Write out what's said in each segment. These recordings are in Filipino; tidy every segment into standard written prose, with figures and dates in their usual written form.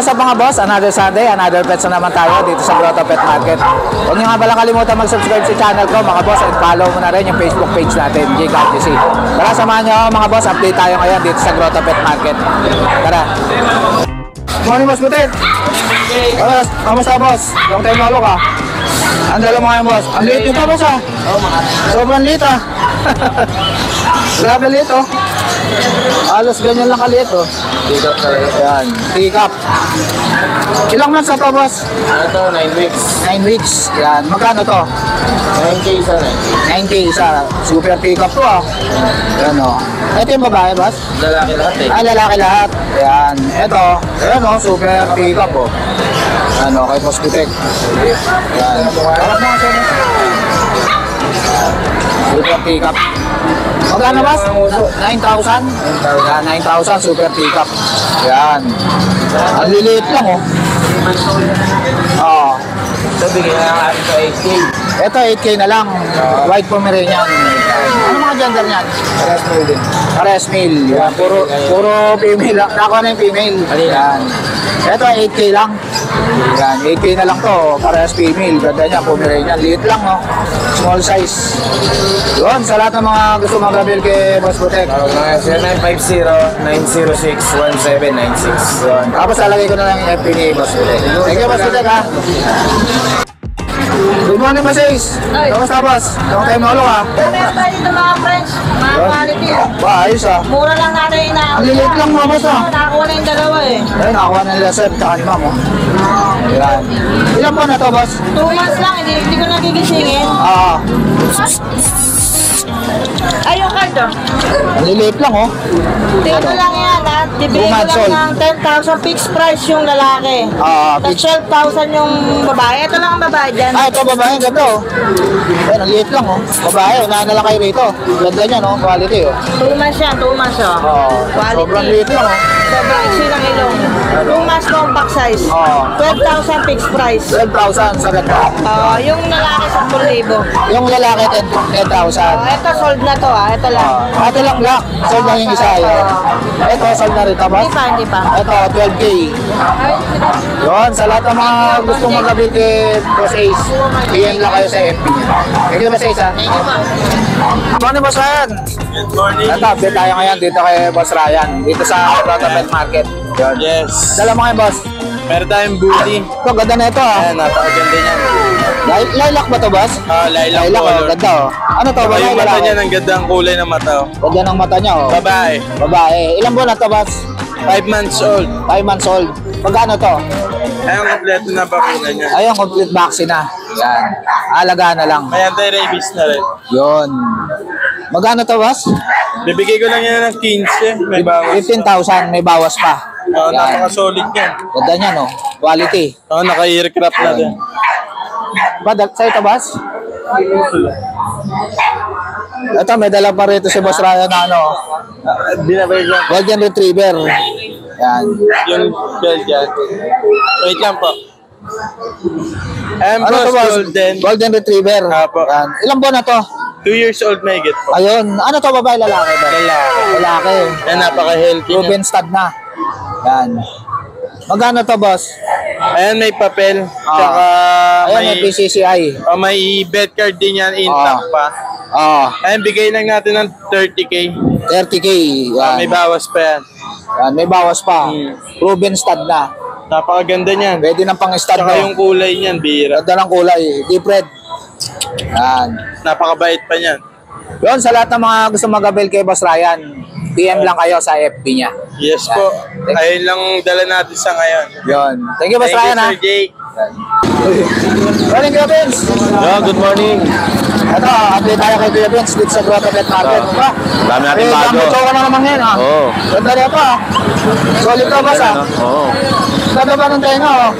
what's up mga boss? Another Sunday, another pets na naman tayo dito sa Grotto Pet Market. Huwag niyo nga pala kalimutan mag-subscribe sa channel ko mga boss and follow mo na rin yung Facebook page natin, JCarGC. Tara, samahan niyo mga boss, update tayo ngayon dito sa Grotto Pet Market. Tara. Morning boss Butet. Kamusta boss? Long time na ka. Ang dala mo ngayon boss. Ang liit nito boss ha? Sobrang liit ha. Grabe liit oh. Halos ganyan lang kaliit oh. Yan, pick-up. Ilang months na to boss? Ito, 9 weeks. 9 weeks. Yan, magkano to? 9K isa. 9K isa. Super pick-up to ah. Yan oh. Ito yung babae boss? Lalaki lahat eh. Ah, lalaki lahat. Yan. Ito. Ayan oh, super pick-up oh. Yan oh, kay Boss Butek. Yan. Harap mo kasi. Super pick-up. Magkano boss? 9,000? Yan, 9,000 super pick-up. Yan. Ang liliit lang oh. Oo. Ito, bigyan na natin sa 8K. Ito 8K na lang. White Pomeranian. Ano mga gender niyan? Pares mo din. Pares male. Yan. Puro female lang. Nakuha na yung female. Yan. Ito 8K lang. Yan. 8K na lang to. Pares female. Ganda niya. Pomeranian. Liit lang no. Small size. Yun. Sa lahat ng mga gusto mag-avail kay Boss Butek. 0950-906-1796. Yun. Tapos lalagay ko na lang yung FB ni Boss Butek. Thank you Boss Butek ha. Good morning, Boss Ace. Kamusta, boss? Long time na ulo, ha? Meron tayo dito mga friends, mga quality. Ba, ayos, ha? Mura lang natin na. Ang lilit lang, mga boss, ha? Nakakuha na yung dalawa eh. Ayun, nakakuha na nila, sir, tsaka ni ma'am, oh. Yan. Ilan po na to, boss? 2 months lang, hindi ko nagigisingin. Ay, yung card oh. Ang lilit lang, oh. Ito lang yan ha. Dibigay ko months lang ng 10,000 fixed price yung lalaki. Tapos 12,000 yung babae. Ito lang ang babae dyan. Ah, ito, babae, ganda, oh. Ayun, ang liit lang, oh. Babae, unahan na lang kayo rito. Ganda niya, no? Quality, oh. 2 months yan, 2 months oh. Quality. Sobrang liit lang, oh. Sobrang iksi ng ilong. 2 months compact size. 12,000 fixed price. 12,000 sa ganda. Yung lalaki 10,000. Yung lalaki, 10,000. Ito sold na to ah. Ito lang. Ito lang, black. Sold lang yung isa, yun. Ito, sold na rin, boss. Hindi pa. Ito, 12K. Yun, sa lahat ng mga gusto mag-avail kay Boss Ace, PM lang kayo sa FB niya. Thank you, Boss Ace, ha? Good morning, Boss Ryan. Good morning. Ito, update tayo ngayon dito kay Boss Ryan, dito sa Grotto Pet Market. Yun. Yes. Dala mo kayo, Boss. Meron tayong booty. Ito, ganda na ito, ha? Ayan, napakaganda niyan. Lilac ba ito, Boss? Lilac Lilac, color. oh, ganda, oh. Ano to, Saka babae, yung mata lalaki? niya, ang ganda ang kulay ng mata. Ganda ng mata niya, oh. Babae. Babae. Ilang buwan na to, Boss? 5 months old. 5 months old. Magkano to? Ayun, kompleto na bakuna niya. Ayun, complete vaccine na. Yan. Alagaan na lang. May anti-rabies na rin. Yun. Magkano to, boss? Bibigay ko lang yan ng 15. May bawas. 15,000, may bawas pa. Yan. Napaka-solid yan. Ganda niya, no? Quality. Naka-earcraft na din. Sa'yo to, boss? Ito, may dala pa rito si Boss Ryan na ano. Binabay ko. Golden Retriever. Yan. Yung Belgian. Wait lang po. Ano to, boss? Golden. Golden Retriever. Apo. Yan. Ilang buwan na to? 2 years old may get po. Ayun. Ano to, babae, lalaki ba? Lalaki. Lalaki. Yan, napaka-healthy niya. Proven stud na. Yan. Magkano to, boss? Ayan, may papel. Tsaka Ayan, may PCCI. may vet card din yan, intact pa. Ayan, bigay lang natin ng 30K. 30K. Yan. May bawas pa yan. Yan, may bawas pa. Proven stud na. Napakaganda niyan. Pwede ng pang-stud Tsaka na. yung kulay niyan, bira. Ganda ng kulay. Deep red. Yan. Napakabait pa niyan. Yun, sa lahat ng mga gusto mag-avail kay Boss Ryan, PM lang kayo sa FB niya. Yes po. Ayun lang dala natin sa ngayon. Yun. Thank you, Boss Ryan, ha? Sir Jake. Morning, Kuya Vince. Good morning. Ito, update tayo kay Kuya Vince dito sa Grotto Pet Market. Diba? Dami natin bago. Gamit ka na naman yan, ha? Oo. Ganda na ito, ha? Solid ka, Boss, ha? Oo. Ganda ba ng tenga, oh?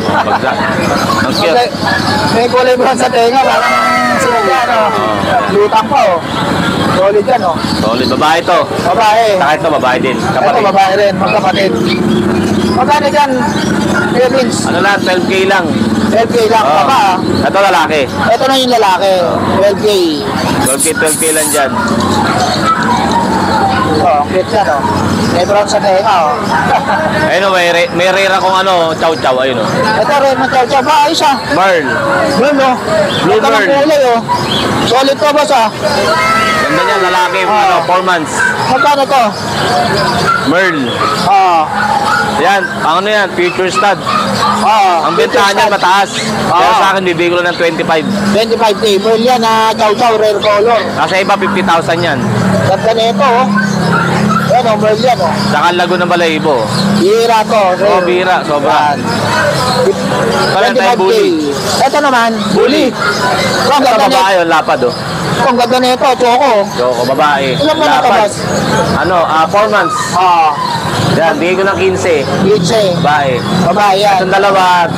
Ang cute. May kulay brown sa tenga, parang sila, no? Lutang pa, oh. Solid yan, oh. Solid. Babae to. Babae. Saka ito, babae din. Ito, Kapatid. babae rin, magkapatid. Magkano dyan, Kuya Vince? Ano lang, 12K lang. 12K lang, Oo. baba, ha? Ito lalaki. Ito na yung lalaki, 12K. 12K lang dyan. Oh, ang cute yan, oh. May brown sa tenga, oh. Ayun, may rare akong chow-chow. Ayun, oh. Ito rin, matyaw-tyaw ba? Ayos ah. Merl. Blue, no? Blue Ito ng bird. kulay, oh. Solid to, boss, ah. Ganda niya, lalaki. 4 months. Magkano to? Merl. Ah. Yan, ano yan, future stud. Ah. Ang bentahan niya mataas. Pero sa akin, bibigay ko lang ng 25. 25K. Pearl yan, ah. Chow-chow, rare color. Kasi iba, 50,000 yan. Ganda na ito, oh. Yan, oh, Pearl yan, oh. Saka lago ng balahibo. Bira to. Oh, bira, sobra. Parang tayo 25K. bully. Ito naman, bully. Oh, ang Ito ganda na babae yun, lapad, oh. ang ganda na ito, choco. Choco, babae. Ilan ba na ito, Lapad. boss? 4 months. Ah, Yan, bigay ko ng 15. Litse. Babae. Babae yan. Itong dalawa,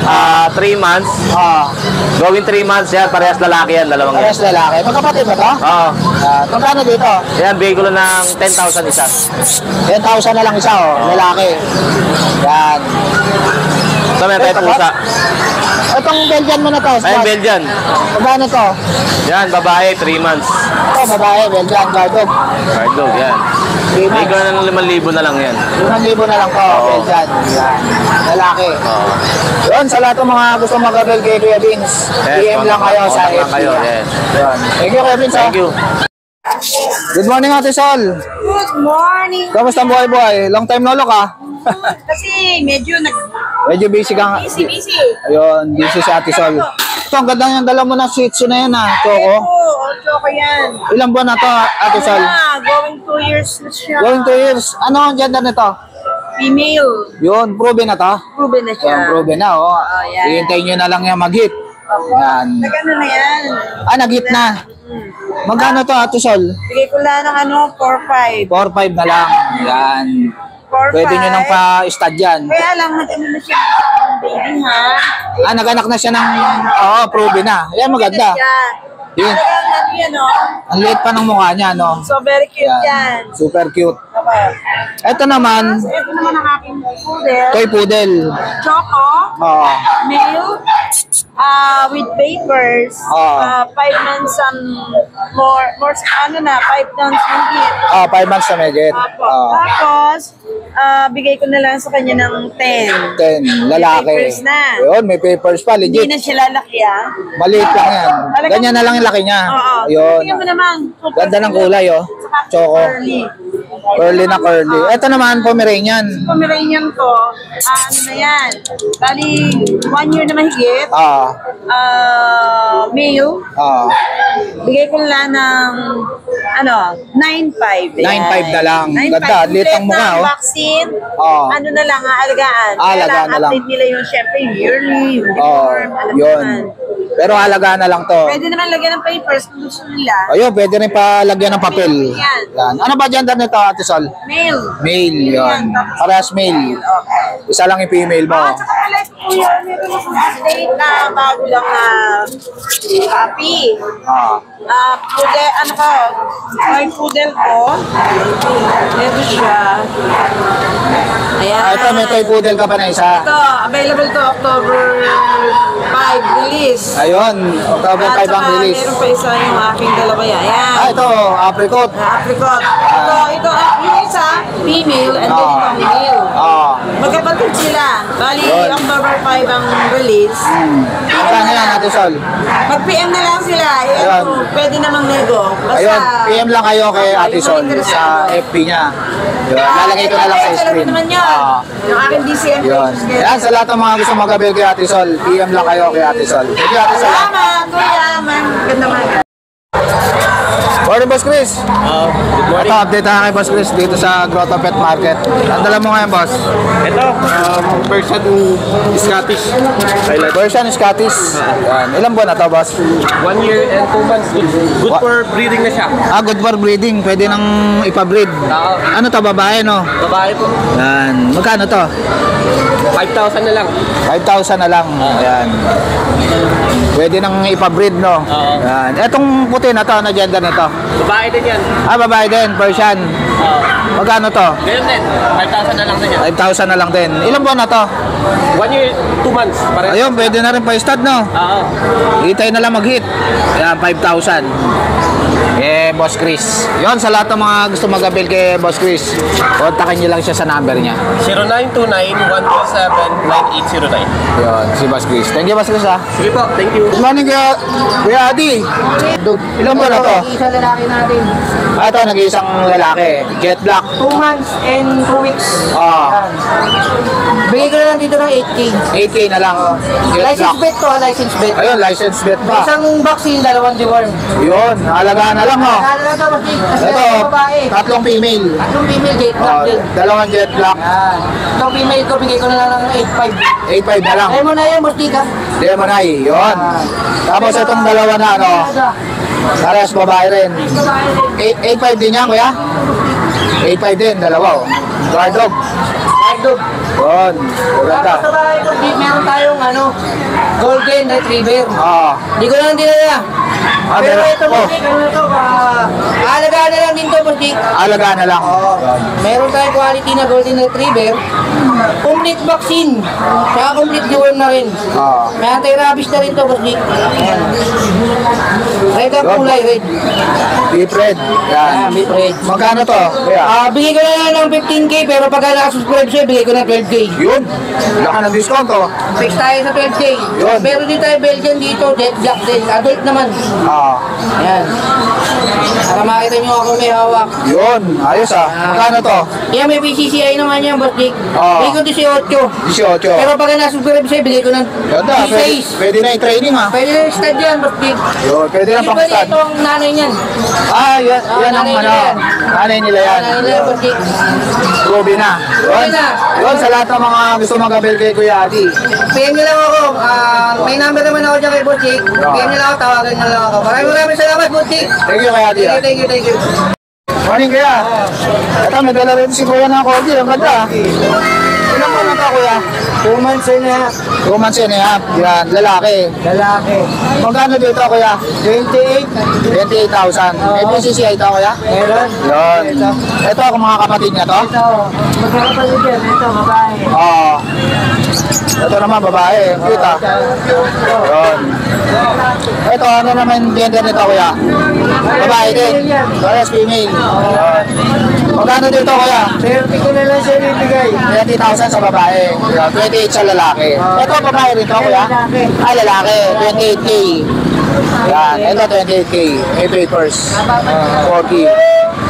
3 months. Ah, Going 3 months yan, parehas lalaki yan, dalawang yan. parehas lalaki. Magkapatid ba to? Oo. Ah, magkano dito? Yan, bigay ko lang ng 10,000 isa. 10,000 na lang isa, oh. Lalaki. Yan. Ito, meron tayo pusa. Itong Belgian mo na to. Ayun, Belgian. Magkano to? Yan, babae, 3 months. Ito, babae, Belgian, guarded. Guard dog, yan. 3 Bigay ko months. na ng 5,000 na lang yan. 5,000 na lang to, Belgian. Yan. Lalaki. Oo. Yun, sa lahat ng mga gusto mag-abel kay Kuya Vince, Yes, PM lang kayo sa contact lang FB. kayo, yes. Yun. Thank you, Kuya Vince. Thank you. Good morning, Ate Sol. Good morning. Kamusta ang buhay-buhay? Long time no look, ah. Kasi medyo Medyo busy ka nga. busy. Ayun, busy si Ate Sol. Ito, ang ganda yung dala mo na Shih Tzu na yan, ah. Choco. Choco yan. Ilang buwan na to, Ate Sol? Going 2 years na siya. Going 2 years. Ano ang gender nito? Female. Yun, proven na to. Proven na siya. Yan, proven na, oh. yan. Hihintayin nyo na lang yung mag-hit. Yan. Nagano na yan. Ah, nag-hit na. Magkano to, Ate Sol? Bigay ko lang ng 4-5. 4-5 na lang. Yan. 4-5. Pwede nyo nang pa-stud yan. Kaya lang, nag-ano na siya. Baby, ha? Ah, nag-anak na siya ng... Oo, proven na. Yan, maganda. Yun. Talagang ano yan, oh. Ang liit pa ng mukha niya, no? So, very cute yan. Super cute. Okay. Ito naman, So, ito naman ang aking poodle. toy poodle. Choco. Oo. Male. With papers. Oo. 5 months more, 5 months mahigit. 5 months na medyo. Apo. Tapos, bigay ko na lang sa kanya ng 10. 10, lalaki. May papers na. Yun, may papers pa, Hindi legit. na siya lalaki, ah. Maliit lang yan. Talagang- Ganyan na lang yung laki niya. Oo. Yun. Tingnan mo naman. Super Ganda ng cute. kulay, oh. Saka Choco. curly. Curly na curly. Ito naman, Pomeranian. Pomeranian to, ano na yan. Bali, 1 year na mahigit. Ah, Male. ah. Bigay ko lang ng 9.5. 9.5 na lang. 9.5. Ganda, liit ang mukha, oh. Vaccine. Oo. Ano na lang, alagaan. Alagaan na lang. Update nila yung syempre yearly, yung Oh, deform, alam yun. naman. Pero halaga na lang to. Pwede naman lagyan ng papers kung gusto nila. Ayun, pwede rin palagyan ng papel. Yan. Yan. Ano ba gender nito, Ate Sol? Male. Male, yun. Parehas male. Okay. Isa lang yung female mo. Tsaka pala ito kuya, meron akong update na bago lang na puppy. Poodle, may poodle ko. Ito siya. Ayan. Ito, may toy poodle ka pa na isa. Ito, available to October 5 release. Ayun, October 5 ang release. Meron pa isa yung aking dalawa yan. Ayan. Ito, apricot. Apricot. Ito, yung isa, female, and then Ah. itong male. Magkapatid sila. Bali, Yun. October 5 ang release. Magkano yan, Ate Sol? Mag-PM na lang sila. Ayun. Pwede namang nego. Basta, Ayun, PM lang kayo kay Ate Sol sa FB niya. Yun, lalagay ko na lang sa screen. naman yun. Yung aking DCM Yun. pages. Yan, sa lahat ng mga gusto mag-avail kay Ate Sol, PM lang kayo kay Ate Sol. Thank you, Ate Sol. Salamat, kuya. Ma'am, ganda man. Morning, Boss Chris. Good morning. Ito, update tayo kay Boss Chris dito sa Grotto Pet Market. Ang dala mo ngayon, Boss? Ito, Persian Scottish. Persian Scottish. Yan. Ilang buwan na to, Boss? 1 year and 2 months. Good for breeding na siya. Good for breeding. Pwede nang ipabreed. Ano to, babae, no? Babae po. Yan. Magkano to? 5,000 na lang. 5,000 na lang. Yan. Pwede nang ipabreed, no? Oo. Yan. Etong puti na to, na gender na to. Babae din yan. Babae din, Persian. Magkano to? Ganyan din. 5,000 na lang din yan. 5,000 na lang din. Ilang buwan na to? 1 year, 2 months. Ayun, pwede na rin pa-stud, no? Oo. Hitay na lang mag-hit. Ayan, 5,000. Boss Chris. Yon, sa lahat ng mga gusto mag-avail kay Boss Chris, kontakin nyo lang siya sa number niya. 0929-127-9809. Yon, si Boss Chris. Thank you, Boss Chris, ha. Sige po, thank you. Good morning, Kuya Adi. Ilan ba na to? Isa lalaki natin. Ito, nag-iisang lalaki. Jet black. 2 months and 2 weeks. Ah. Bigay ko na lang dito ng 8K. 8K na lang. Jet License black. bet to, license bet. Ayun, license bet pa. Isang vaccine, 2 deworm. Yun, alagaan na lang, ho. Ano na to, Masig? Ito, babae. 3 female. Tatlong female jet black din. 2 jet black. Yan. Itong female ko, bigay ko na lang ng 8.5. 8.5 na lang. Kaya mo na yan, Masig ha. Demonay, yun. Tapos itong dalawa na, ano, parehas babae rin. 8.5 din yan, kuya? 8.5 din, dalawa, oh. Guard dog. Dog. Yun, maganda. Tapos sa bahay ko, meron tayong golden retriever. Ah, Hindi ko lang dinala. Pero meron- ito, oh. Masig, ano to, alagaan na lang din to, Masig. alagaan na lang. Yun. Meron tayong quality na golden retriever. Complete vaccine. Saka complete deworm na rin. Ah, May anti-rabies na rin to, Masig. Ayan. Red ang kulay, red. deep red. Yan. Deep red. Magkano to, kuya? Bigay ko na lang ng 15K, pero pagka nakasubscribe sa'yo, bigay ko ng 12K. Yun, laka ng discount, oh. Fix tayo sa 12K. Yun. Meron din tayo Belgian dito, jet black din. Adult naman. Ah, Ayan. Para makita nyo ako may hawak. yun, ayos, ah. Magkano to? Yan, may PCCI naman yan, Boss Dick. Ah. Bigay ko 18. 18. Pero pagka nakasubscribe sa'yo, bigay ko ng Ganda, pwede, 16. pwede na yung training, ah. Pwede na yung stud yan, Boss Dick. Yun, pwede na Hindi pang pwede stud. ito ang nanay niyan. Ah, yan, yan ang nanay ano. nila yan. Nanay nila yan. Nanay nila, Boss Dick. Ruby na. Yun, Ruby na. yun, sa lahat ng mga gusto mag-avail kay Kuya Adi. PM nyo lang ako. May number naman ako dyan kay Boss Dick. PM nyo lang ako, tawagan nyo lang ako. Maraming salamat, Boss Dick. Thank you, Kuya Adi. ah. Thank you, thank you. Morning, Kuya. Ito, may dala rin si Kuya ng Corgi. Ang ganda. Ilang po na ito, Kuya? 2 months and a half. 2 months and a half. Yan, lalaki. Lalaki. Magkano dito, Kuya? 28. 28,000. May PCCI ito, Kuya? Meron. Yun. Ito, kung mga kapatid niya to? Ito. Magkakapalid yan. Ito, babae. Oo. Ito naman, babae. Cute, ah. Yun. Ito, ano naman gender nito, Kuya? Babae din. Parehas female. Yun. Magkano dito, Kuya? 30 ko na lang siya bibigay. 20,000 sa babae. 28 sa lalaki. Ito, babae rin to, Kuya? Ay, lalaki. 28K. Yan. Ito, 28K. May papers. 40.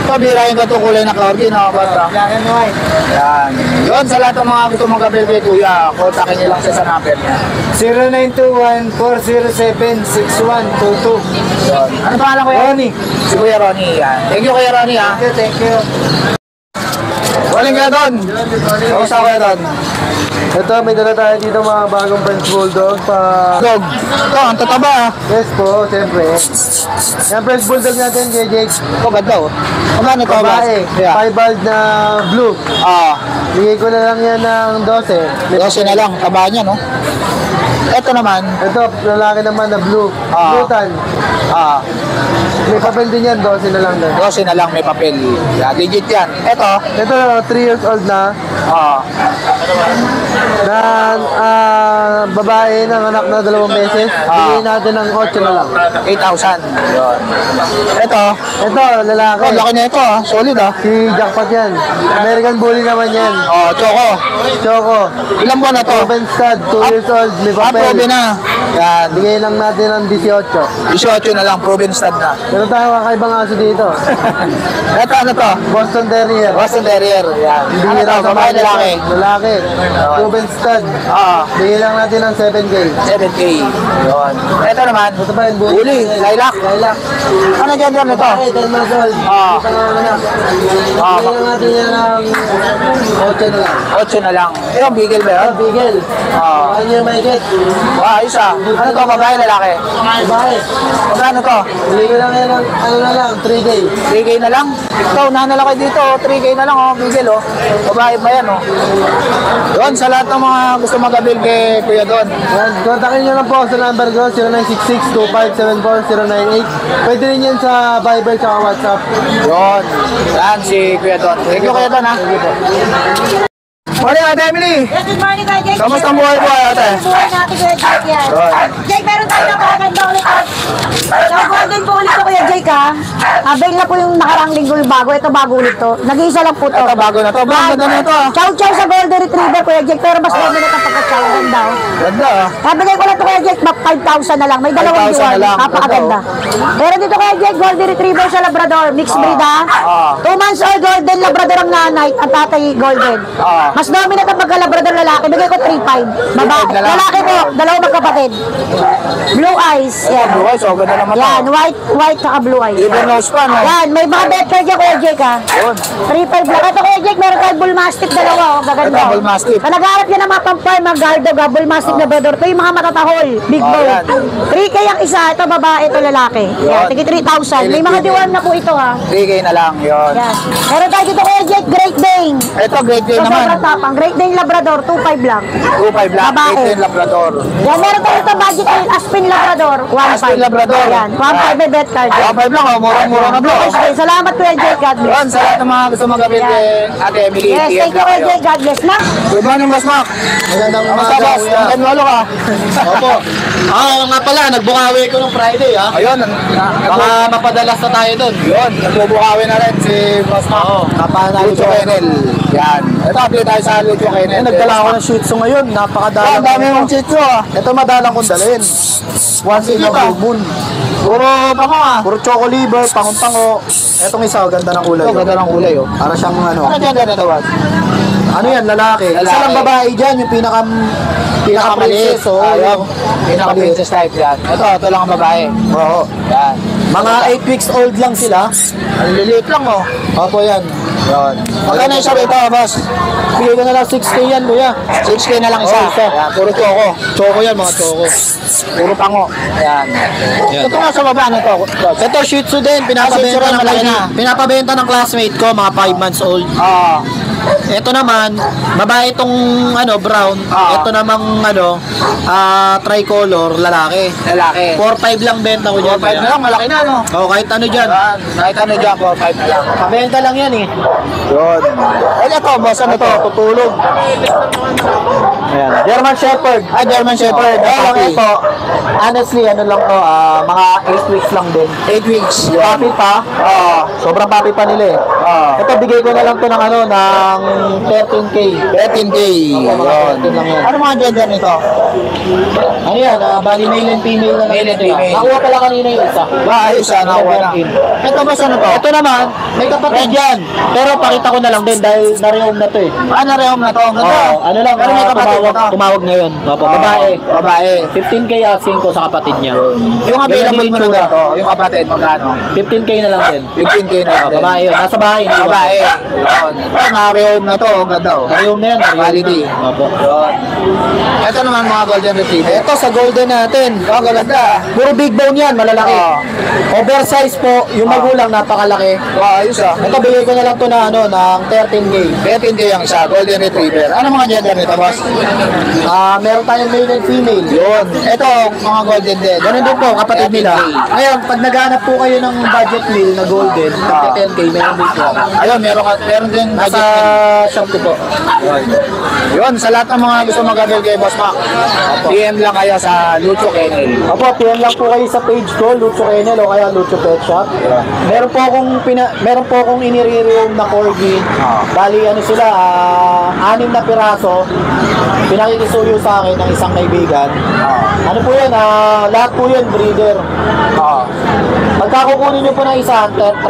Ito, bira yung ito kulay na Corgi, no? Bata. Black and white. Yan. Yun, sa lahat ng mga gusto mong gabil kay Kuya, kontakin niyo lang siya sa number niya. 0921-407-6122. Yun. Ano pangalan, Kuya? Ronnie. Si Kuya Ronnie, yan. Thank you, Kuya Ronnie, ha? Thank you. Waling Kuya Don. Kamusta, Kuya Don? Ito, may dala tayo dito mga bagong French Bulldog pa... Dog. Ito, ang tataba, ha? Yes po, siyempre. Yung French Bulldog natin kay Jake, Ito, ganda, oh. Kumano ito, babae, Yeah. 5-bald na blue. Ah, Bigay ko na lang yan ng 12. 12 na lang, taba niya, no? Ito naman, Ito, lalaki naman na blue. Ah. Blue tan. ah, May papel din yan, 12 na lang din. 12 na lang may papel. Yeah, legit yan. Ito, Ito, 3 years old na. ah, Na babae ng anak na 2 beses. Bigay natin ng 8 na lang. 8,000. Yun. Ito, Ito, lalaki. oh, laki na ito, ah. Solid, ah. Si Jackpot yan. American Bully naman yan. Oh, Choco. Choco. Ilang buwan na to? Proven stud, 2 years old, may Ah, papel. proven na. Yan. Bigay lang natin ng 18. 18 na lang, proven stud na. Meron tayo kakaibang aso dito. Ito, ano to? Boston Terrier. Boston Terrier. Yan. Ano Bigay to? lang sa Babae market. lalaki. Lalaki. Proven stud. Ah, Bigay lang natin ng 7K. 7K. Yun. Ito naman. Ito pa yung Uli, lilac. Lilac. Ano dyan dyan ito? Okay, 10 months old. Ah. Ito nga anak. Ah, Bigay lang natin yan ng 8 na lang. 8 na lang. Ito, bigel ba yun? Bigel. Ah. 1 year may get. Wow, ayos ah. Ano to, babae, lalaki? Babae. Magkano to? Bigay ko lang yan ng ano na lang, 3K. 3K na lang? Ito, unahan na lang kayo dito. 3K na lang, oh. Bigel, oh. Babae pa yan, oh. Yun, sa lahat ng mga gusto mag-avail kay Kuya Don. Yan, kontakin nyo lang po ako sa number ko, 0966-2574-098. Pwede rin yan sa Viber at WhatsApp. Yun. Yan, si Kuya Don. Thank you, Kuya Don, ha? Morning, Ate Emily. Yes, good morning, Kuya Jake. Kamusta ang buhay po, ate? Buhay natin, Kuya Jake, yan. Yun. Jake, meron tayo ng maganda ulit. So, golden po ulit ko Kuya Jake ha. Avail na po yung nakaraang linggo yung bago. Ito bago ulit to. Nag-iisa lang po to. Ito, bago na to. Ang ganda na ito. Chow chow sa golden retriever Kuya Jake. Pero mas dominant ang pagka-chow. Ganda oh. Ganda ah. Nabigay ko lang ito Kuya Jake, 5,000 na lang. May dalawang 5,000 diwan. na lang. Napakaganda. Pero dito Kuya Jake, golden retriever sa Labrador. Mixed breed ha. 2 months old golden Labrador ang nanay. Ang tatay golden. Mas dominant ang pagka-Labrador lalaki. Bigay ko 3,500. Babae. 3,500 na lang. Lalaki po. Dalawang magkapatid. Blue eyes. Yan. Blue eyes, oh, ganda naman Yan. to. White saka blue eyes. Even nose pa, no? Yan. May mga bed card dyan Kuya Jake ha. Yun. 3,500 lang. Ito Kuya Jake, meron tayo bull mastiff dalawa. Oh. Gaganda. Ito, bull mastiff. Kung nag-aarap yan ng mga pang-farm, mga guard dog, bull mastiff na bedor. Ito yung mga matatahol. Big bone. yan. 3K ang isa. Ito babae, ito lalaki. Yan. Tigi 3,000. May mga deworm na po ito ha. 3K na lang, yun. Yan. Meron tayo dito Kuya Jake, Great Dane. Ito, Great Dane Ito naman. sobrang tapang. Great Dane Labrador, 2,500 lang. 2,500 lang. Babae. Great Dane Labrador. Yan, meron tayo ito budget ay Aspin Labrador, 1,500. Aspin Labrador. Yan, 1,500 may bet card. 2,500 lang, oh. Murang-mura na bro. Okay, salamat Kuya Jake, God bless. Yun, sa lahat ng mga gusto mag-avail kay Ate Emily. Yes, PM thank you lang Kuya kayo. Jake, God bless na. Good morning, Boss Mac. Magandang Kamusta, umaga, boss? kuya. Ang lolo ka. Opo. Nga pala, nagbukawi ko nung Friday, ha? Ayun, Baka mapadalas na tayo doon. yun, nagbubukawi na rin si Boss Mac. Oo, kapanalo Lucho Kennel. Yan. Ito, update tayo sa Lucho Kennel. Nagdala ako ng Shih Tzu ngayon, napakadalang. Ang dami mong chitso ah. Ito madalang kong dalhin. Once in a blue moon. Puro baka ah. Puro choco liver, panguntango. Etong isa, ganda ng kulay. Ito, ganda ng kulay oh. Para siyang ano. Ano dyan ganda naman? Ano yan, lalaki. Isa Lalaki. lang babae dyan, yung pinaka-princess. Oo, Ayun. Pinaka-princess type yan. Ito lang ang babae. Oo. Yan. Mga 8 weeks old lang sila. Ang liliit lang oh. Opo yan. Yan. Magkano isa rito, boss? Bigay ko na lang 6K yan, kuya. 6K na lang isa. Oh, isa. Yan, puro choco. Choco yan, mga choco. Puro pango. Yan. Ito nga sa baba na to. boss. Ito, Shih Tzu din. Shih Tzu rin, malaki na. Pinapabenta ng classmate ko, mga 5 months old. Ah. Ito naman, babae itong ano, brown. Ah. Ito namang ano, tricolor, lalaki. Lalaki. 4-5 lang benta ko dyan. 4-5 na lang, malaki na no? Oo, kahit ano dyan. Yan. Kahit ano dyan, 4-5 na lang. Pabenta lang yan eh. Yun. Ay, ito, boss, ano to? Tutulog. Ayan. German Shepherd. German Shepherd. Ito lang Puppy. ito. Honestly, ano lang to, mga 8 weeks lang din. 8 weeks. Papi pa. Sobrang papi pa nila eh. Ito, bigay ko na lang to ng ano, ng 13K. 13K. Mga Yun. 13 lang yan. Ano mga gender nito? Ano yan? Bali male and female na lang. Male and ito, female. Nakuha pala kanina yung isa. Ayos ah, nakuha na. Ito ba ano to? Ito naman, may kapatid yan. Pero pakita ko na lang din dahil na-rehome na to eh. Rehome na to. Ang ganda. Oo, ano lang, Pero may kapatid tumawag, na to. tumawag ngayon. Opo, babae. Babae. 15K asking ko sa kapatid niya. Yung available mo na Ganyan din to, yung kapatid, magkano? 15K na lang din. 15K na Oo, din. babae yun. Nasa bahay. hindi ba? Babae. Yun. Ito, rehome na to. Ang ganda oh. Na-rehome na yan. na-rehome Quality. na. Opo. Yun. Ito naman mga golden retriever. Ito sa golden natin. Oh, ganda. Puro big bone yan, malalaki. Oo. Oversize po, yung magulang napakalaki. Ayos ah. Ito bigay ko na lang to na ano, ng 13K. 13K yung isa, golden retriever. Ano mga gender nito, boss? Meron tayong male and female. Yun. Ito, mga golden din. Ganun din po, kapatid nila. 13K. Ngayon, pag naghanap po kayo ng budget meal na golden, tagka 10K, meron din po. Ayun, meron din Nasa shop ko po. Yun, sa lahat ng mga gusto mag-avail kay Boss Mac, PM lang kayo sa Lucho Kennel. Opo, PM lang po kayo sa page ko, Lucho Kennel o kaya Lucho Pet Shop. Meron po akong inire-room na corgi. Bali, ano sila, 6 na piraso. Pinakikisuyo sa akin ng isang kaibigan. Ano po yun, lahat po yun, breeder. Pagka kukunin nyo po ng isa, 30.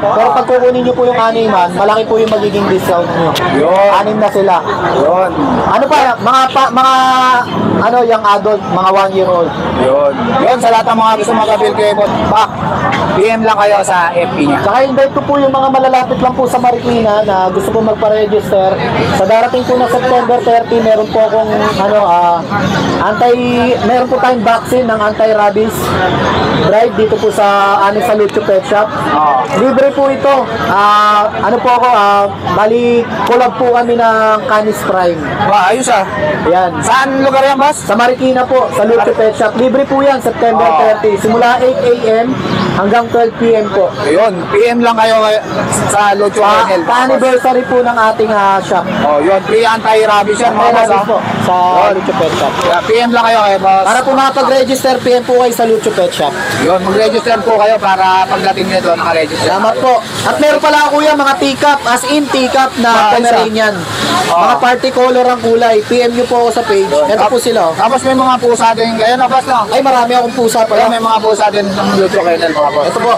Pero pag kukunin nyo po yung 6-man, malaki po yung magiging discount nyo. Yun. 6 na sila. Yun. Ano pa, young adult, mga 1-year-old. Yun. Yun, sa lahat ng mga gusto mag-avail kay Boss Mac, PM lang kayo sa FB niya. Saka invite ko po yung mga malalapit lang po sa Marikina na gusto po magpa-register. Sa darating po na September 30, meron po akong meron po tayong vaccine ng anti-rabies drive dito po sa Lucho Pet Shop. Libre po ito. Bali collab po kami ng Canis Prime. Wow, ayos ah. Yan. Saan lugar yan, boss? Sa Marikina po, sa Lucho Pet Shop. Libre po yan, September 30. Simula 8 a.m. hanggang 12 p.m. po. Ayun, PM lang kayo sa Lucho Kennel. Pa-anniversary po ng ating shop. Oh, yun, free anti-rabies yan mga boss. po sa Lucho Pet Shop. Kaya PM lang kayo kay boss. Para po makapag-register, PM po kayo sa Lucho Pet Shop. Yun, mag-register po kayo para pagdating nyo doon, naka-register. Salamat po. At meron pala kuya mga teacup, as in teacup na Pomeranian. Mga party color ang kulay. PM nyo po ako sa page. Ito po sila. Tapos may mga pusa din kayo na boss, no? Ay, marami akong pusa Kaya pala. may mga pusa din ng Lucho Kennel mga boss. Ito po.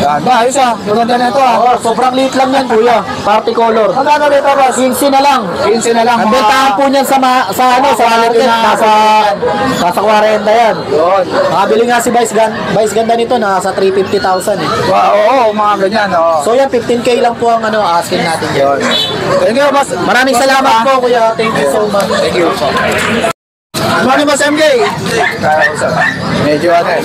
Yan, ba, ayos ah. Maganda na ito ah. Oh, sobrang liit lang yan kuya. Party color. Magkano dito boss? 15 na lang. 15 na lang. Ang bentahan po niyan sa market, nasa 40 yan. Yun. Makabili nga si Vice Ganda nito, nasa 350,000 eh. Wow, oo, mga ganyan, oo. So yan, 15K lang po ang asking natin Yun. yan. Thank you, boss. Maraming salamat po kuya. Thank you so much. Thank you. Good morning, boss MJ. Medyo ano eh.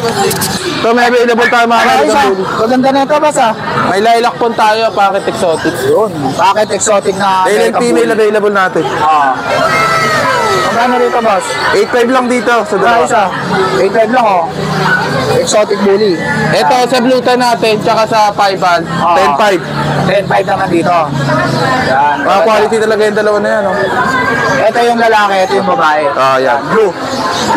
So may available tayo mga Ayos ah. Maganda na ito, boss ah. May lilac po tayo, packet exotic. Yun. Bakit exotic na Male and female available natin. Magkano dito, boss? 8.5 lang dito sa Ayos dalawa. ah. 8.5 lang oh. Exotic bully. Ito sa blue tie natin, tsaka sa 5-ball, 10.5. 10.5 naman dito. Yan. Mga quality talaga yung dalawa na yan. Oh. Ito yung lalaki, ito yung babae. Yan. Blue.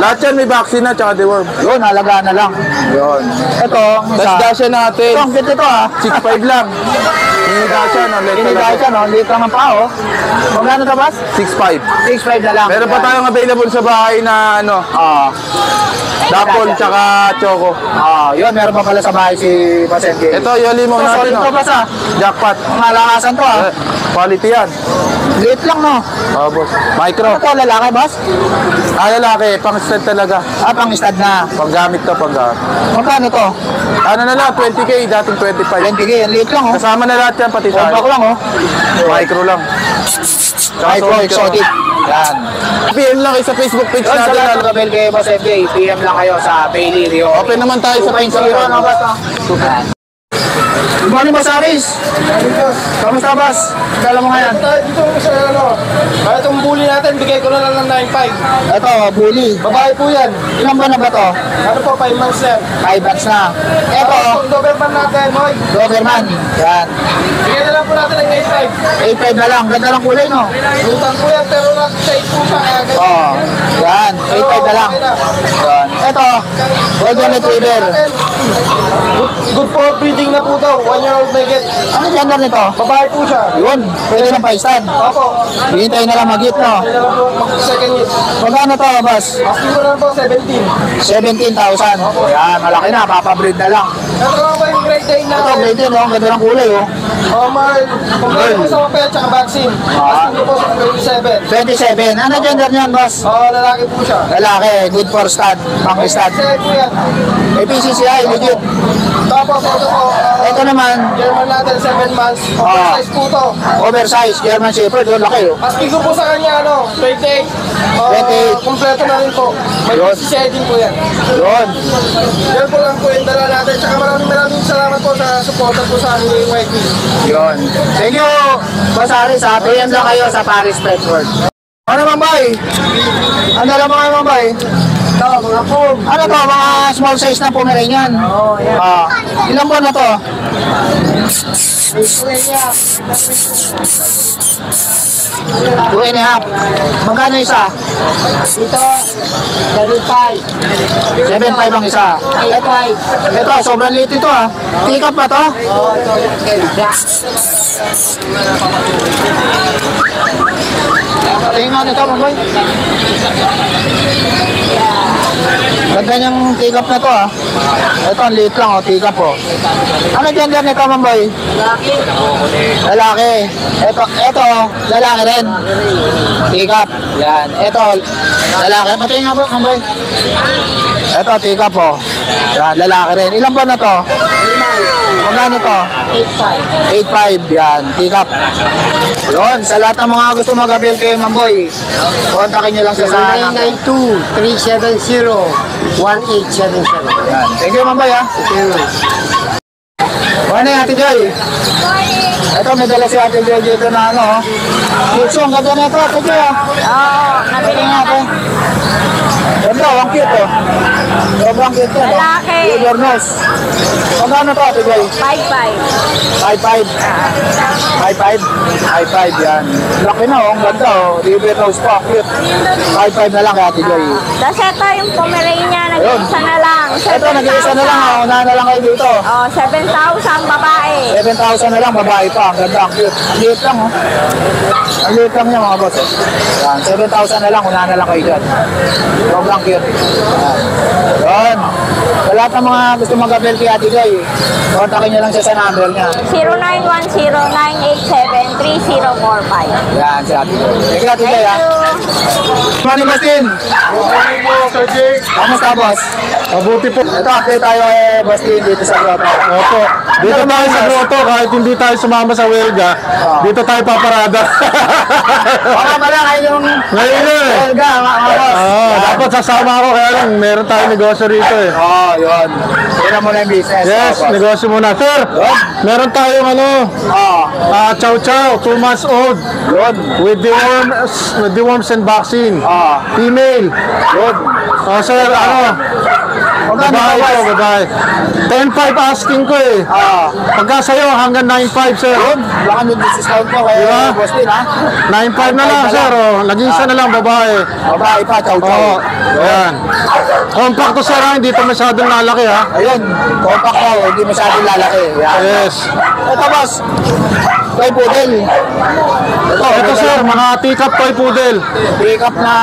Lahat yan may vaccine na, tsaka deworm. Yun, halaga na lang. Yun. Ito, ang isa. Tapos dasya natin, Ito, ang cute ito ah. 6.5 lang. Yung dasya, no? Let Hinigay siya, no? Liit lang ang pao. Magkano ito, boss? 6.5. 6.5 na lang. Meron pa tayong available sa bahay na ano, Dapol tsaka Choco. Yun, meron pa pala sa bahay si Boss MJ. Ito, yung limong Ito, natin, solid no? to, boss ah. Jackpot. Ang halakasan to ah. Quality yan. Liit lang, no? Boss. Micro. Ito, lalaki, boss? Lalaki, pang stud talaga. Pang stud na. Panggamit to, panggamit. Magkano to? Ano na lang, 20K, dating 25. 20K, ang liit lang, oh. Kasama na lahat yan, pati Compact tayo. lang, oh. Micro lang. Micro, solid exotic. Yan. PM lang kayo sa Facebook page Yun, sa natin. lahat ng kabel kay Boss MJ, PM lang kayo sa Bailey Rio. Open naman tayo sa page. 2.0, no, boss, no? Good morning, Boss Aris. Kamusta, boss? Kala mo ngayon? Dito sa ano, itong bully natin, bigay ko na lang ng 9.5. Ito, bully. Babae po yan. Ilang buwan na ba to? Ano po, 5 months lang. 5 months na. Ito, Itong Doberman natin, Moy. Doberman. Yan. Bigay na lang po natin ng 8.5. 8.5 na lang. Ganda ng kulay, no? Lutan po yan, pero nasa 8 po siya. Kaya ganyan. Oo. Yan. 8.5 na lang. Yan. Ito, Golden Retriever. Good for breeding na po daw. 1 year old may get. Ano gender nito? Babae po siya. Yun. Pwede na pa-stand. Opo. Hihintay na lang mag-hit, no? Hindi na lang po mag-second year. Magkano to, boss? Asking ko na lang po 17. 17,000. Yan, malaki na. Papabreed na lang. Ito naman po yung Great Dane Ito, natin. great yun, no? Ganda ng kulay, oh. Mahal. Kumpleto po sa mapel tsaka vaccine. Asking ko po sa 27. 27. Ano gender niyan, boss? Lalaki po siya. Lalaki. Good for stud. Pang-stud. Kasi po yan. May PCCI, legit. Tapos ito po, Ito naman, German natin 7 months. Oversize po to. oversized German Shepherd. Yun, laki, oh. Asking ko po sa kanya, 28. 28. Kumpleto na rin po. May Yun. PCCI din po yan. Yun. Yan po lang po yung dala natin. Tsaka maraming salamat po sa supporter po sa aming YT. Yun. Thank you, Boss Aris. PM lang kayo sa Paris Pet World. Ano naman, boy? Ano naman kayo, boy? Ito, mga pom. Ano to? Mga small size na Pomeranian. Oo, yan. Ilang buwan na to? Ito niya. 2.5. Magkano isa? Ito, 75. 7.5 ang isa. Ito, sobrang liit ito ah. Pick up ba to? Oo, ito. Tingin nga nito, mga boy. Ganda niyang pick up na to ah. Ito, ang liit lang oh, pick up oh. Ano gender nito, mga boy? Laki. Lalaki. Ito, lalaki rin. Pick up. Yan. Ito, lalaki. Patingin nga po, mga boy. Ito, pick up oh. Yan, lalaki rin. Ilang buwan na to? Magkano to? 8.5. Yan, pick up. Yun, sa lahat ng mga gusto mag-avail kayo, Mamboy, kontakin nyo lang siya sa 992-370-1877. Yan. Thank you, Mamboy, ha. Ano yung Ate Joy? Ito, may dala si Ate Joy dito na ano, oh. Kitso, ang ganda na ito, Ate Joy, ha. Oo, nabili Tingnan na natin. Ganda, ang cute oh. Sobrang cute yan. Lalaki. Your nose. Magkano to, Ate Joy? 5'5". 5'5". 5'5". 5'5", yan. Laki na oh, ang ganda oh. River Rose pa, cute. 5'5" na lang kay Ate Joy. Tapos ito yung Pomeranian, nag-iisa na lang. Ito, nag-iisa na lang ha. Unahan na lang kayo dito. Oh, 7,000 babae. 7,000 na lang, babae pa. Ang ganda, ang cute. Ang liit lang oh. Ang liit lang niya mga boss. Yan, 7,000 na lang, unahan na lang kayo dyan. Sobrang cute. Yan. Sa lahat ng mga gusto mag-abel kay Ate Joy, kontakin niyo lang siya sa number niya. 0910-987-3045. Yan, si Ate Joy. Thank you, Ate Joy ha. Morning, Bastin. Morning po, Sir Jake. Kamusta, boss? Mabuti po. Ito, update tayo kay Bastin dito sa Grotto. Opo. Dito tayo sa grotto, kahit hindi tayo sumama sa welga, dito tayo paparada. Baka pala kayo yung Ngayon na eh. Elga, mga boss. Dapat sasama ako, kaya lang meron tayong negosyo rito eh. Oo, yun. Tignan mo na yung business. Yes, mga boss. negosyo muna. Sir, meron tayong Oo, chow chow, 2 months old, yun. with the worms and vaccine. Oo, Female. yun. Oh, sir, Magkano babae ba, ko, boss? babae. 10.5 asking ko eh. Oo. Pagka sa'yo, hanggang 9.5, sir. Yun, baka may discount ko kay Diba? Bastin ha. 9.5 na lang, sir. Oh. Nag-isa na lang, babae. Babae pa, chow chow. Oo, ayan. Compact to, sir, ha? Hindi to masyadong lalaki, ha? Ayun, compact ko, hindi masyadong lalaki. Yan. Yes. Ito, boss. Toy poodle. Ito, sir, mga teacup toy poodle. Pick up na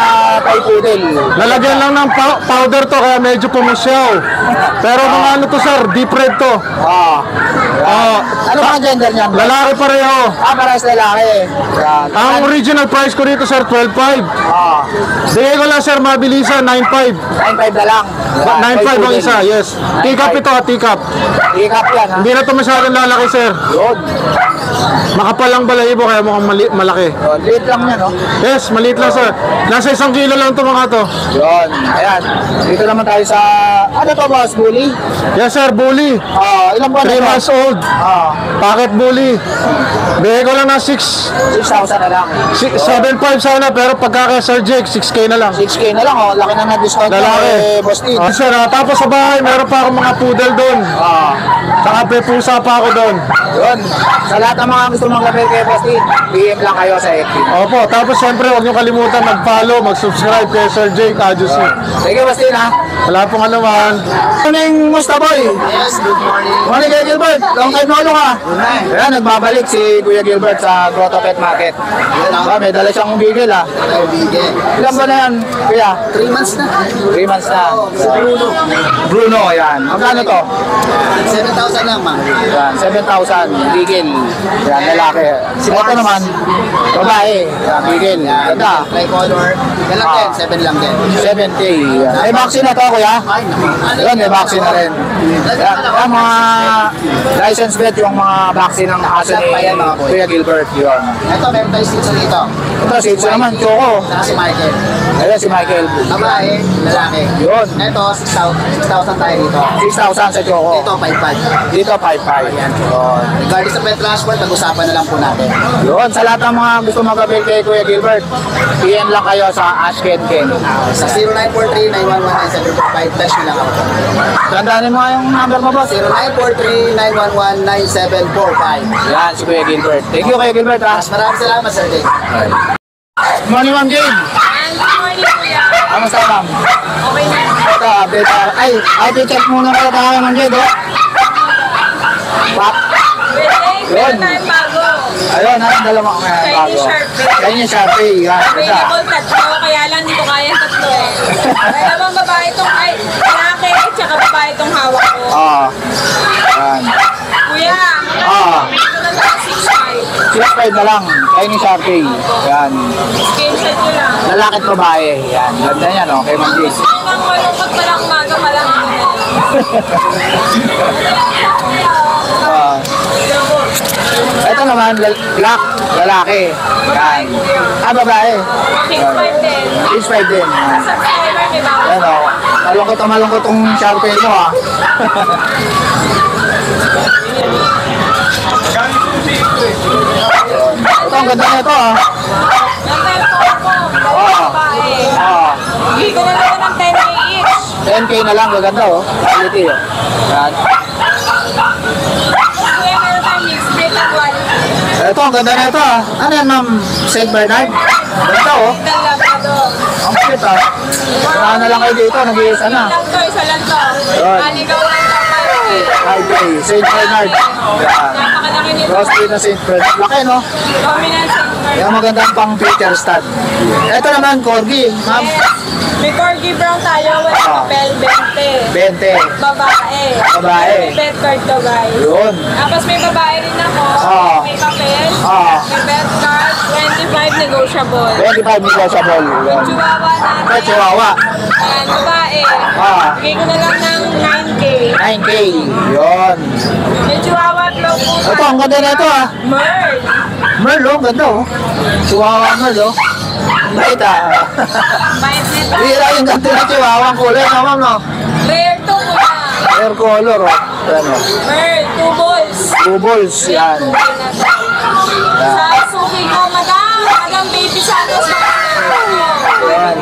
toy poodle. Lalagyan lang ng powder to, kaya medyo pumusyaw. Pero mga ano to, sir, deep red to. Ah. Oh, Ano ba ang gender niyan? lalaki pareho. Parehas lalaki. Yan. Ang original price ko dito, sir, 12.5. Ah. Bigay ko lang, sir, mabilisan, 9.5. 9.5 na lang. Yan, 9.5 toy ang poodle. isa, yes. Teacup ito, teacup. Pick up yan ha. Hindi na to masyadong lalaki, sir. Yun. Makapal ang balahibo, kaya mukhang malaki. Yun. Liit lang yan, no? Yes, maliit lang, sir. Nasa 1 kilo lang to mga to. Yun. Ayan. Dito naman tayo sa... Ano to, boss? Bully? Yes, sir, bully. Ilang buwan 3 na to? months old. Pocket bully. Bigay ko lang ng 6,000 na lang. 7.5 sana, pero pagka kay Sir Jake, 6K na lang. 6K na lang, oh. Laki na na-discount ko Lalaki. kay Boss Tin. Oh, sir, tapos sa bahay, meron pa akong mga poodle doon. Saka may pusa pa ako doon. Yun. Sa lahat ng mga gusto mag-appel kay Boss Tin, PM lang kayo sa FB. Opo, tapos siyempre, huwag niyo kalimutan mag-follow, mag-subscribe kay Sir Jake Adjusi. Sige, Boss Tin, ha? Wala pong anuman. Morning, Musta Boy? Yes, good morning. Morning, Kuya Gilbert. Long time no ka. Ayan, nagbabalik si Kuya Gilbert sa Grotto Pet Market. May dala siyang bigel, ha? Ilan ba na yan, Kuya? 3 months na. 3 months na. Si Bruno. Bruno, ayan. Magkano to? 7,000 lang, ma'am. Ayan, 7,000. Bigel. Ayan, lalaki. Ito naman, babae. Ayan, bigel. Ganda. Tricolor. Yan lang din, 7 lang din. 7K. May vaccine na to, Kuya? Ayun, may vaccine na rin. Ayan, mga license vet yung mga vaccine ng aso ni Kuya Gilbert. Yun. Ito, meron tayo sitso dito. Ito, si Itzo naman, Choco. Saka si Michael. Ayun, si Michael. Babae, lalaki. Yun. Ito, 6,000 tayo dito. 6,000 sa Choco. Ito, 5,500. Dito, 5,500. Yun. Regarding sa pet transport, pag-usapan na lang po natin. Yun, sa lahat ng mga gusto mag-avail kay Kuya Gilbert, PM lang kayo sa Ash Ken Ken. Sa 0943-911-9745, touch nyo lang ako. Tandaanin mo nga yung number mo, boss. 0943-911-9745. Yan, si Kuya Gilbert. Thank you, Kuya Gilbert, ha? Mas maraming salamat, Sir Jake. Morning, Ma'am Jade. Kamusta, ma'am? Okay na. Ito, update. Ay, update check muna kayo tayo, Ma'am Jade, oh. Yun. bago. Ayun, ha? Dalawang bago. Chinese Sharpie. Yan, ganda. Tatlo, kaya lang hindi ko kaya tatlo eh. Kaya naman babae itong, lalaki, tsaka babae itong hawak ko. Yan. Kuya, ito na lang 6'5". 6'5 na lang. Chinese Sharpie. Yan. Screenshot nyo lang. Lalaki at babae. Yan. Ganda yan, oh. Kay Ma'am Jade. Ang malungkot pa lang, umaga pa lang. Ito naman, black, lalaki. Yan. Babae. 6'5 din. 6'5 din. Yan. Subscriber, may bago. Yan, oh. Malungkot tong Sharpie mo, ha. Ito, ang ganda na ito, ha. Number 4 ko, babae. Ah. Hindi ko 10K na lang, gaganda oh. Quality oh. Yan. Ito, ang ganda na ito ah. Ano yan, ma'am? St. Bernard? Ganda oh. Ang cute ah. Saan na lang kayo dito, nag-iisa na. Isa lang to. Yun. Aligaw lang to. Okay, St. Bernard. Yan. Napakalaki nito. Crossbreed na St. Bernard. Laki no? Dominant Silver. Yan, magandang pang feature stud. Ito naman, Corgi. Ma'am, May Corgi Brown tayo. Wala papel, 20. 20. Babae. Babae. May bed card to guys. Yun. Tapos may babae rin ako. Ah. May papel. Ah. May bed card. 25 negotiable. 25 negotiable. Yun. Chihuahua natin. Ito, Chihuahua. Ayan, babae. Ah. Bigay ko na lang ng 9K. 9K. Yun. May Chihuahua flow po. Ito, ang ganda na ito ah. Merl. Merl oh, ganda oh. Chihuahua Merl oh. Bait ah. Bait nito. Hira yung ganda na Chihuahua. Ang kulay no, ma'am no? Rare to kuya. Hair color oh. Yan oh. Merl, 2 balls. Two balls. Yan. Sa suki ko, madam baby Santos. Yan.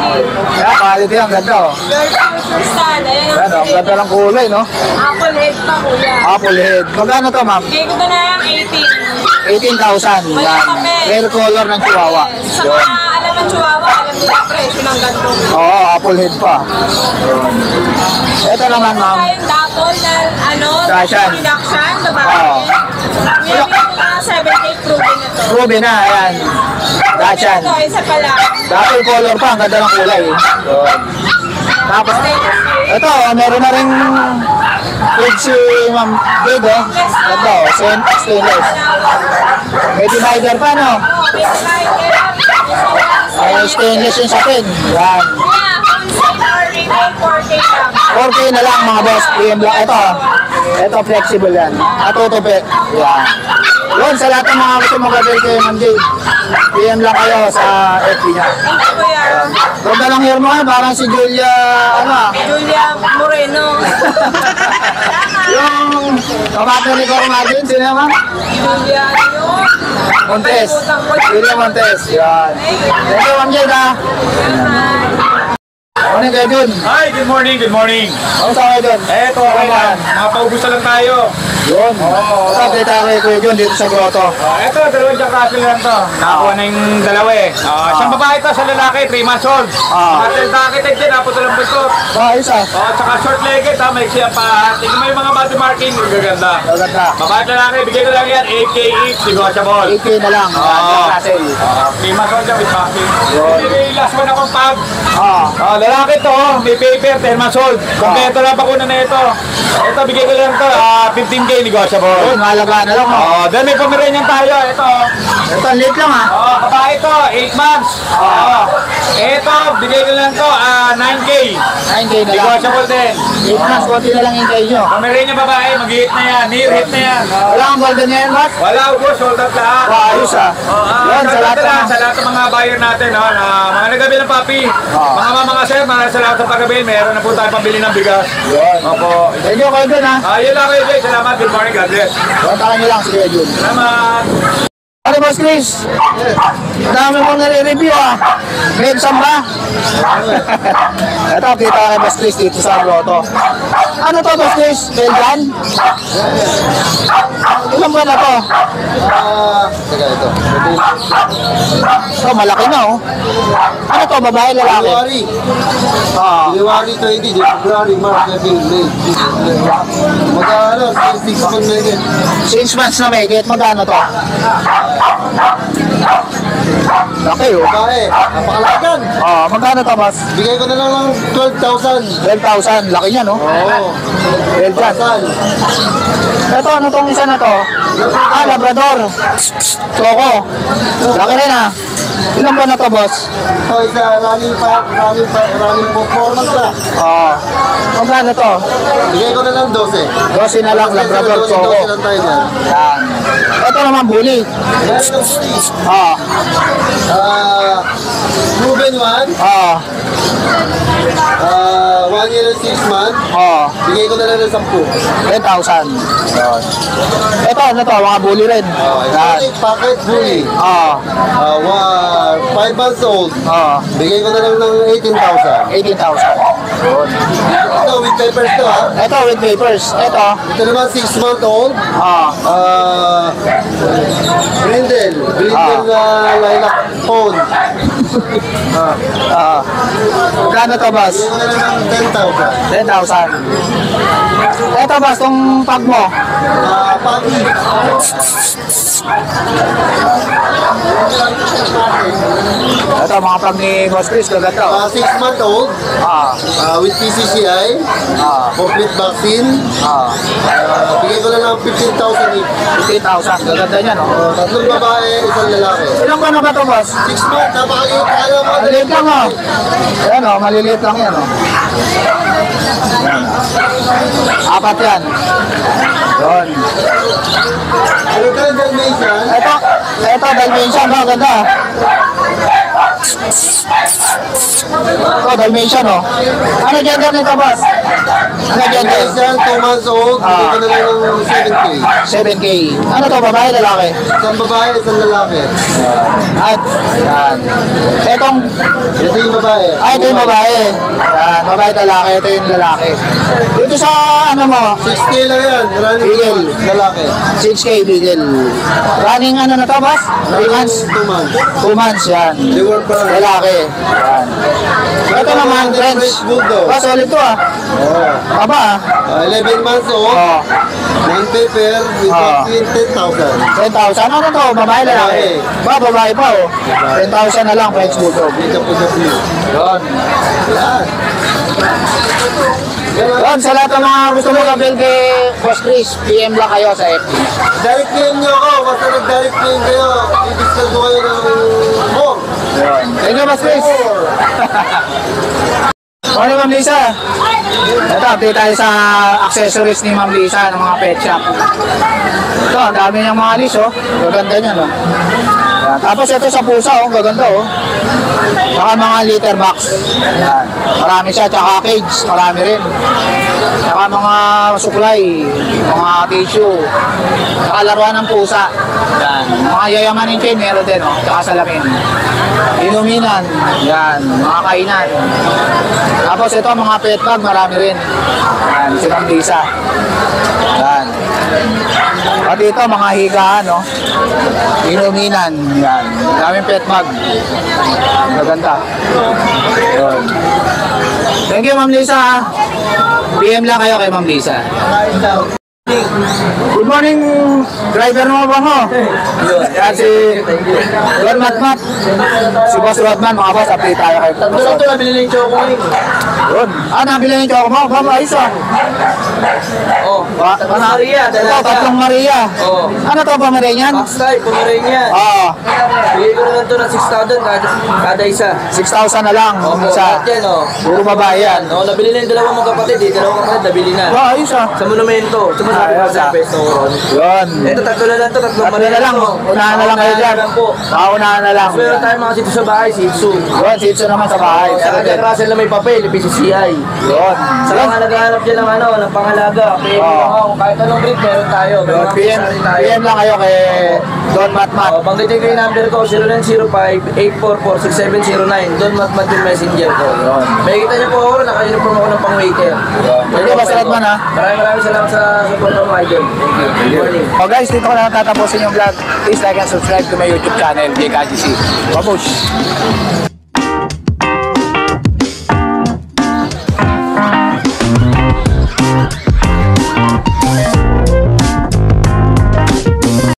Yan, quality ang ganda oh. Girl future stand. Ayan Yan oh, ang ganda ng kulay no? Apple head pa kuya. Apple head. Magkano to ma'am? Bigay ko na lang 18. 18,000. Yan. Hair color ng Chihuahua. Sa mga alam ng Chihuahua, alam nila presyo ng ganito. Oo, apple head pa. Ito naman ma'am. Tayong dapol na Dashan. reduction, babae. Oo. Bigay ko na 7K proven na to. Ruby na, ayan. Dachan. Ito, isa pa lang. Dapple color pa, ang ganda ng kulay. Yun. Tapos, ito, meron na rin fridge si Ma'am Jade, oh. Ganda, oh. Stainless. May divider pa, no? May babae. Ay, stainless yung sapin. Yan. Yeah, consider retail 4K lang. 4K na lang, mga boss. PM lang. Ito, ito, flexible yan. Atutupi. Yan. Yun, sa lahat ng mga gusto mag-avail kay Ma'am Jade, PM lang kayo sa FB niya. Thank you, kuya. Ganda lang hair mo, parang si Julia, ano ah. Julia Moreno. Yung kapatid ni Coco Martin, sino naman? Julia, yun. Montes. Julia Montes. Yan. Thank you, Ma'am Jade ah. Morning kayo dun. Hi, good morning, good morning. Kamusta kayo dun? Eto, okay lang. Mapaubusan lang tayo. Yun. Ito, update tayo kay Kuya Jun dito sa grotto. Eto, dalawang Jack Russell lang to. Nakakuha na yung dalawa eh. Siyang babae to, sa lalaki, 3 months old. Russell Dakitek din, napot lang po ito. Ayos ah. Tsaka short legged ha, may siya pa. Tingnan mo yung mga body marking, gaganda. Maganda. Babae at lalaki, bigay ko lang yan, 8K each, negotiable. 8K na lang. Jack Russell. 3 months old yan with vaccine. May last one akong pag. Lalaki to, may paper, 10 months old. Kompleto lang bakuna na ito. Ito, bigay ko lang to, 15K negotiable. Yun, mahalaga na lang. Then may Pomeranian tayo, ito. Ito, late lang ah. Babae ito, 8 months. Ito, bigay ko lang to, 9K. 9K na lang. Negotiable din. 8 months, konti na lang yung kayo nyo. Pomeranian babae, mag-hit na yan, near hit na yan. Wala kang golden yan, boss? Wala ko, sold out lahat. Ayos ah. Yun, sa lahat ng Sa lahat ng mga buyer natin, no, na mga nagabi ng papi, mga sir, mga sa lahat ng paggabi, meron na po tayo pambili ng bigas. Yun. Opo. Thank you kayo dun ah. Yun lang kayo, Jay. Salamat. Good morning, God bless. Kontakan nyo lang si Kuya Jun. Salamat. Ano boss Chris? Dami mong nare-review ah. May exam ba? Ito, kita kay boss Chris dito sa grotto. Ano to boss Chris? Belgian? Ilan ba na to? Teka, ito. Ito, malaki na oh. Ano to, babae, lalaki? January. Ah, January 20, February, March, April, May. Mag-ano, 6 months na yun. 6 months na may kit. Magkano to? Laki oh. Bae, napakalakan. Ah, magkano to boss? Bigay ko na lang ng 12,000. 12,000. Laki niya no? Oo. Belgian. Ito, ano tong isa na to? Ah, Labrador. Choco. Laki rin ah. Ilan ba na to, boss? Ito, isa, running performance na. Ah. Magkano to? Bigay ko na lang 12. 12 na lang, Labrador Choco. 12 lang tayo yan. Yan. Ito naman, bully. Meron ng free. Ah. Proven one. 1 year and 6 months. Ah. Bigay ko na lang ng 10. 10,000. Yan. Ito, ano to? Mga bully rin. Yan. Pocket bully. 5 months old. Ah. Bigay ko na lang ng 18,000. 18,000. Ito, with papers to ha. Ito with papers. Ito. Ito naman 6-month-old. Brindle lilac phone. Magkano to, boss? Ito na lang ng 10,000. 10,000. Ito, boss, itong pag mo. Pagi. Ito, mga pag ni Boss Chris, gaganda. 6-month-old. With PCCI. Complete vaccine. Bigay ko na lang 15,000 each. 15,000. Gaganda niya, no? Tatlong babae, isang lalaki. Ilang ba na ba ito, boss? 6 months, napakaliit. Ayaw mo. Maliliit lang, oh. Ayan, oh, maliliit lang yan, oh. Apat yan. Yun. Ano ka yung Dalmatian? Ito, Dalmatian, oh, ganda. Ito, Dalmatian, oh. Ano gender nito, boss? Ano gender? Dalmatian, 2 months old. Bigay ko na lang ng 7K. 7K. Ano to, babae, lalaki? Isang babae, isang lalaki. At, yan. Etong, Ito yung babae. ito yung babae. Yan, babae, lalaki. Ito yung lalaki. Dito sa, ano mo, 6K lang yan. Running Bigel. lalaki. 6K, bigel. Running, ano na to, boss? 3 months? 2 months. 2 months, yan. They work pa lang. Lalaki. Yan. Ito naman, French. Bulldog. Oh, solid to, ah. Aba, 11 months old. ah. Non-paper with vaccine, 10,000. 10,000. Ano to, babae, lalaki? Ba, babae pa, oh. 10,000 na lang, French Bulldog. Dito po sa blue. Yun. Yan. Yun, sa lahat ng mga gusto mo kapil kay Boss Chris, PM lang kayo sa FB. Direct PM nyo ako. Basta nag-direct PM kayo. I-discuss ko kayo ng more. Thank you, Boss Chris. Morning, Ma'am Lisa. Ito, update tayo sa accessories ni Ma'am Lisa ng mga pet shop. Ito, ang dami niyang mga alis, oh. Gaganda niya, no? Yan. Tapos ito sa pusa, oh. Gaganda, oh. Saka mga litter box. Yan. Marami siya, tsaka cage. Marami rin. Saka mga supply, mga tissue. Saka laruan ng pusa. Yan. Mga yayamanin chain, meron din, oh. Tsaka salamin. Inuminan. Yan. Mga kainan. Tapos ito, mga pet bag, marami rin. Yan, si Ma'am Lisa. Yan. At ito, mga higaan, no? Inuminan. Yan. Daming pet bag. Maganda. Yun. Thank you, Ma'am Lisa. PM lang kayo kay Ma'am Lisa. Good morning, driver mo ba mo? Yan si Don Matmat. Si Boss Rodman, mga boss, update tayo kay Boss Rodman. Nabili na yung choco ngayon. Yun. Nabili yung choco mo? Ba, isa. Maria, Ito, tatlong Maria. Ano to, Pomeranian? Max type, Pomeranian. Oo. Bigay ko na lang ito ng 6,000 kada isa. 6,000 na lang. Isa. Lahat yan, Puro babae yan. nabili na yung dalawang mga kapatid, dalawang kapatid, nabili na. Ba, ayos ah. Sa monumento, sumasabi ko sa peso. Yun. Ito, tatlo na lang ito, tatlong Tatlo na lang. Unahan na lang kayo dyan. Unahan na lang. Meron tayong mga sito sa bahay, Shih Tzu. Yun, sitso naman sa bahay. Sa kanya Russell na may papel, PCCI. Yun. Sa mga naghahanap dyan ng pangalaga, kung kahit anong breed, meron tayo. Yun, PM lang kayo kay Don Matmat. Banggitin ko yung number ko, 0905-844-6709. Don Matmat yung messenger ko. May kita niyo po ako, naka-uniform ako ng pang-waiter. Thank you, Boss Rodman, ha. Maraming salamat sa support ng mga idol. Good morning. So guys, dito ko na tatapusin yung vlog. Please like and subscribe to my YouTube channel, JKGC. Babush!